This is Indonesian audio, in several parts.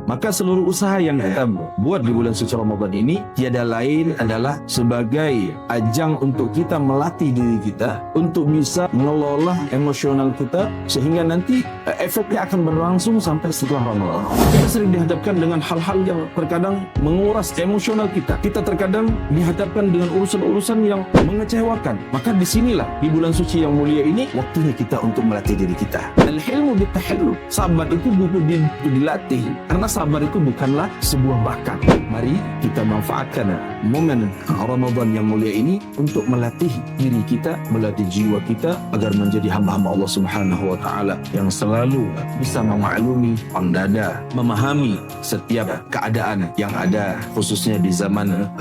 Maka seluruh usaha yang kita buat di bulan suci Ramadan ini tiada lain adalah sebagai ajang untuk kita melatih diri kita untuk bisa mengelola emosional kita sehingga nanti efeknya akan berlangsung sampai setelah Ramadan. Kita sering dihadapkan dengan hal-hal yang terkadang menguras emosional kita. Kita terkadang dihadapkan dengan urusan-urusan yang mengecewakan. Maka disinilah di bulan suci yang mulia ini waktunya kita untuk melatih diri kita. Al-hilmu bitahallul. Sabar itu butuh dilatih karena sabar itu bukanlah sebuah bakat. Mari kita manfaatkan momen Ramadan yang mulia ini untuk melatih diri kita, melatih jiwa kita agar menjadi hamba-hamba Allah Subhanahu wa taala yang selalu bisa memaklumi, pandada, memahami setiap keadaan yang ada khususnya di zaman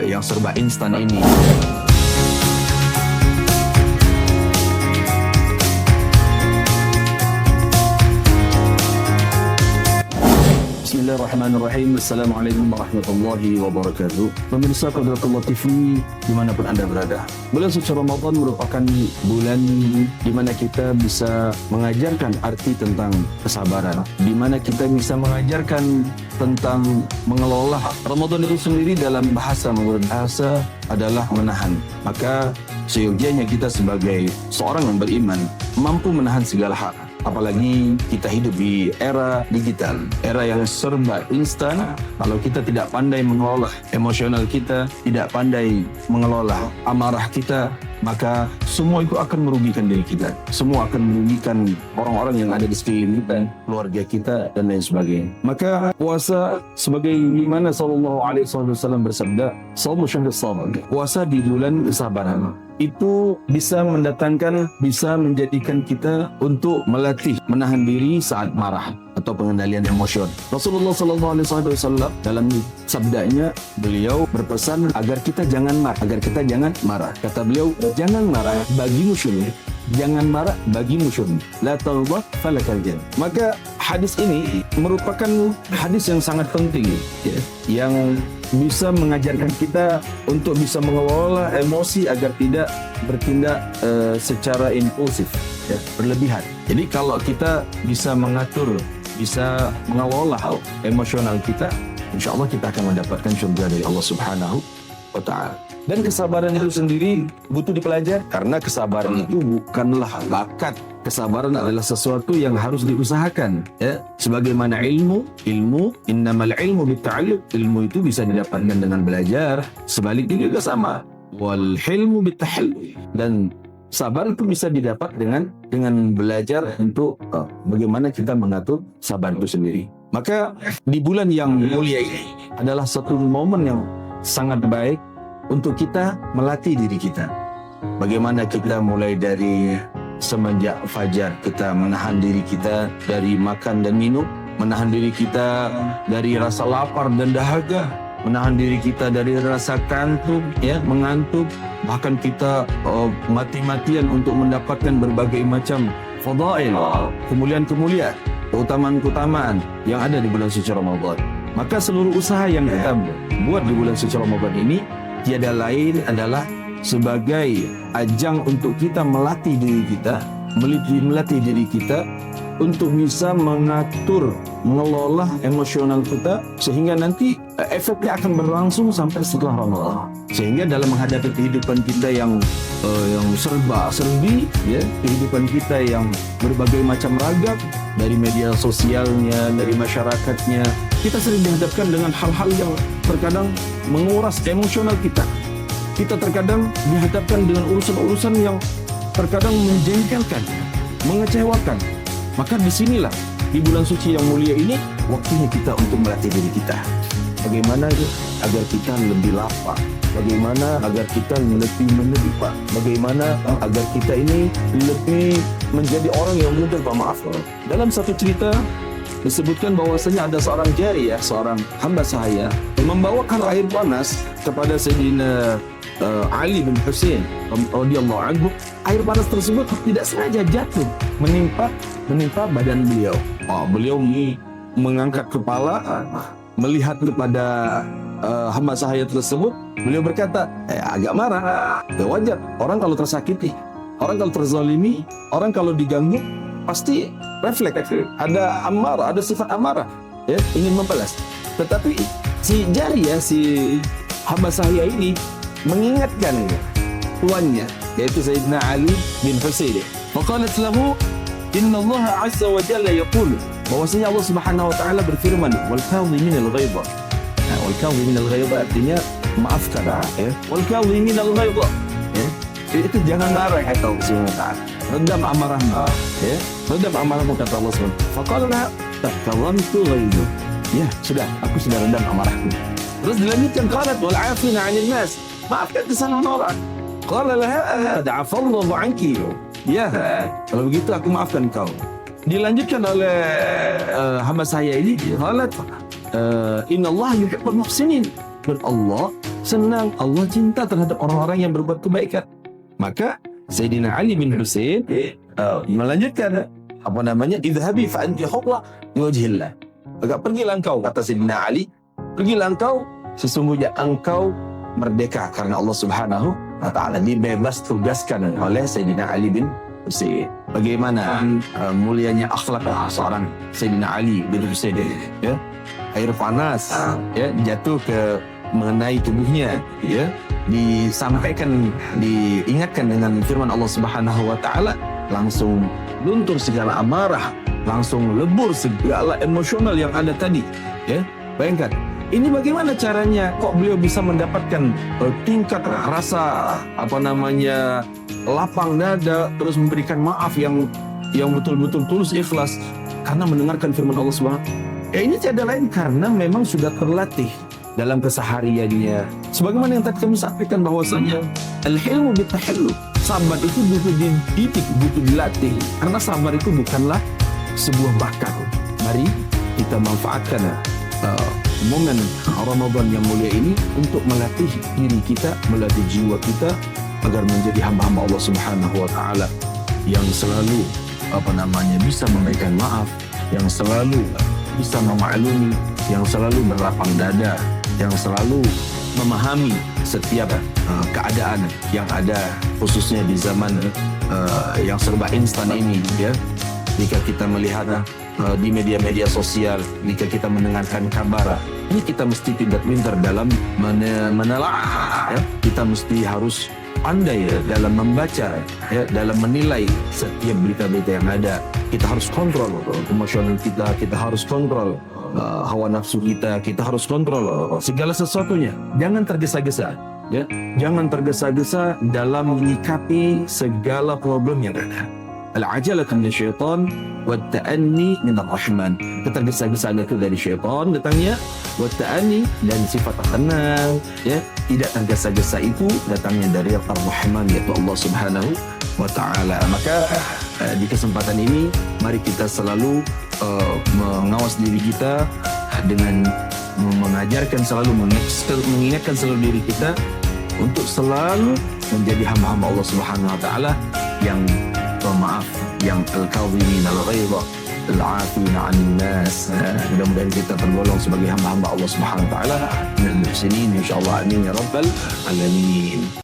yang serba instan ini. Bismillahirrahmanirrahim. Assalamualaikum warahmatullahi wabarakatuh. Pemirsa Qadratullah TV dimanapun Anda berada, bulan suci Ramadan merupakan bulan di mana kita bisa mengajarkan arti tentang kesabaran, di mana kita bisa mengajarkan tentang mengelola. Ramadan itu sendiri dalam bahasa, menurut bahasa adalah menahan. Maka seyogianya kita sebagai seorang yang beriman mampu menahan segala hal. Apalagi kita hidup di era digital, era yang serba instan. Kalau kita tidak pandai mengelola emosional kita, tidak pandai mengelola amarah kita, maka semua itu akan merugikan diri kita. Semua akan merugikan orang-orang yang ada di sekeliling kita, keluarga kita, dan lain sebagainya. Maka puasa sebagai mana sallallahu alaihi wasallam bersabda, "Shaumu syahrus shaum." Puasa di bulan kesabaran itu bisa menjadikan kita untuk melatih menahan diri saat marah atau pengendalian emosi. Rasulullah sallallahu alaihi wasallam dalam sabdanya, beliau berpesan agar kita jangan marah. Kata beliau, jangan marah bagimu syurga. Jangan marah bagimu syurga. La taghdab falakal jannah. Maka hadis ini merupakan hadis yang sangat penting ya, yang bisa mengajarkan kita untuk bisa mengelola emosi agar tidak bertindak secara impulsif ya, berlebihan. Jadi kalau kita bisa mengatur, bisa mengelola emosional kita, insya Allah kita akan mendapatkan surga dari Allah Subhanahu wa ta'ala. Dan kesabaran itu sendiri butuh dipelajari, karena kesabaran itu bukanlah bakat. Kesabaran adalah sesuatu yang harus diusahakan ya. Sebagaimana ilmu innamal ilmu bitta'allum, ilmu itu bisa didapatkan dengan belajar, sebaliknya juga sama. Wal hilmu bittahallul, dan sabar itu bisa didapat dengan belajar untuk bagaimana kita mengatur sabar itu sendiri. Maka di bulan yang mulia ini adalah satu momen yang sangat baik untuk kita melatih diri kita. Bagaimana kita mulai dari semenjak fajar kita menahan diri kita dari makan dan minum, menahan diri kita dari rasa lapar dan dahaga, menahan diri kita dari rasa kantuk, ya, mengantuk, bahkan kita mati-matian untuk mendapatkan berbagai macam fadail, kemuliaan-kemuliaan, keutamaan-keutamaan yang ada di bulan suci Ramadan. Maka seluruh usaha yang kita buat di bulan suci Ramadan ini tiada lain adalah sebagai ajang untuk kita melatih diri kita, melatih diri kita untuk bisa mengatur, mengelola emosional kita sehingga nanti efeknya akan berlangsung sampai setelah Ramadan. Sehingga dalam menghadapi kehidupan kita yang serba-serbi, ya, kehidupan kita yang berbagai macam ragam, dari media sosialnya, dari masyarakatnya, kita sering dihadapkan dengan hal-hal yang terkadang menguras emosional kita. Kita terkadang dihadapkan dengan urusan-urusan yang terkadang menjengkelkan, mengecewakan. Maka disinilah di bulan suci yang mulia ini waktunya kita untuk melatih diri kita. Bagaimana agar kita lebih lapang, bagaimana agar kita lebih menerima, bagaimana agar kita ini lebih menjadi orang yang mudah bermaaf. Dalam satu cerita disebutkan bahwasanya ada seorang jariyah, seorang hamba sahaya, membawakan air panas kepada Sayyidina Ali bin Husain radhiyallahu anhu. Air panas tersebut tidak sengaja jatuh menimpa badan beliau. Beliau mengangkat kepala, melihat kepada hamba sahaya tersebut. Beliau berkata, agak marah. Ya wajar, orang kalau tersakiti, orang kalau terzalimi, orang kalau diganggu, pasti refleks. Ada amarah, ada sifat amarah. ingin membalas. Tetapi si Jariyah, si hamba sahaya ini mengingatkan tuannya, yaitu Sayyidina Ali bin Husain. Faqalat lahu, inna Allah azza wa jalla yaqul, bahwasanya Allah Subhanahu wa taala berfirman, wal kadhiminal ghaidha. Nah, wal kadhiminal ghaidha artinya maafkan, wal kadhiminal ghaidha, itu jangan marah, kata Allah Subhanahu wa taala. Redam amarahmu, redam amarahmu, kata Allah Subhanahu wa taala. Faqala laha, taqawamtu ghaidha. Ya, sudah, aku sudah redam amarahku. Terus dilanjutkan, qalat wal 'afina 'anil nas. Maafkan kesalahan orang. Qala laha, da'afallahu 'anki. Ya, kalau begitu aku maafkan kau. Dilanjutkan oleh hamba saya ini, qalat innallaha yuhibbul muhsinin. Dan Allah senang, Allah cinta terhadap orang-orang yang berbuat kebaikan. Maka Sayyidina Ali bin Husain melanjutkan idhabi fa anti hurra liwajhillah. Agak pergilah engkau, kata Sayyidina Ali, pergilah engkau, sesungguhnya engkau merdeka karena Allah Subhanahu wa taala. Dibebas tugaskan oleh Sayyidina Ali bin Husain. Bagaimana mulianya akhlak seorang Sayyidina Ali bin Husain, ya. Air panas jatuh ke mengenai tubuhnya, disampaikan, diingatkan dengan firman Allah Subhanahu wa taala, langsung luntur segala amarah, langsung lebur segala emosional yang ada tadi, Bayangkan, ini bagaimana caranya kok beliau bisa mendapatkan tingkat rasa lapang dada, terus memberikan maaf yang betul-betul tulus ikhlas karena mendengarkan firman Allah Subhanahu. Ini tiada lain karena memang sudah terlatih dalam kesehariannya. Sebagaimana yang tadi kami sampaikan bahwasanya al-hilmu bitahallul, sabar itu butuh dididik, butuh dilatih. Karena sabar itu bukanlah sebuah bakat. Mari kita manfaatkan momen Ramadan yang mulia ini untuk melatih diri kita, melatih jiwa kita agar menjadi hamba-hamba Allah Subhanahu wa taala yang selalu bisa memberikan maaf, yang selalu bisa memaklumi, yang selalu berlapang dada, yang selalu memahami setiap keadaan yang ada, khususnya di zaman yang serba instan ini, Jika kita melihat di media-media sosial, jika kita mendengarkan kabar, ini kita mesti tidak pintar dalam menelaah, Kita mesti harus pandai dalam membaca, dalam menilai setiap berita-berita yang ada. Kita harus kontrol emosional kita, kita harus kontrol hawa nafsu kita, kita harus kontrol segala sesuatunya. Jangan tergesa-gesa, Jangan tergesa-gesa dalam menyikapi segala problem yang ada. Al-ajalatu minasyaitan wat-ta'anni minarrahman. Ketergesa-gesaan itu dari syaitan datangnya, wat-ta'anni dan sifat tenang, tidak tergesa-gesa itu datangnya dari Ar-Rahman, yaitu Allah Subhanahu wa taala. Maka di kesempatan ini mari kita selalu mengawas diri kita dengan mengajarkan selalu, mengingatkan selalu diri kita untuk selalu menjadi hamba-hamba Allah Subhanahu wa taala yang pemaaf, yang al-kadhimin al-ghaidha, al-'afina 'anil nas. Mudah-mudahan kita tergolong sebagai hamba-hamba Allah Subhanahu wa taala minal muhsinin insyaallah, amin ya rabbal alamin.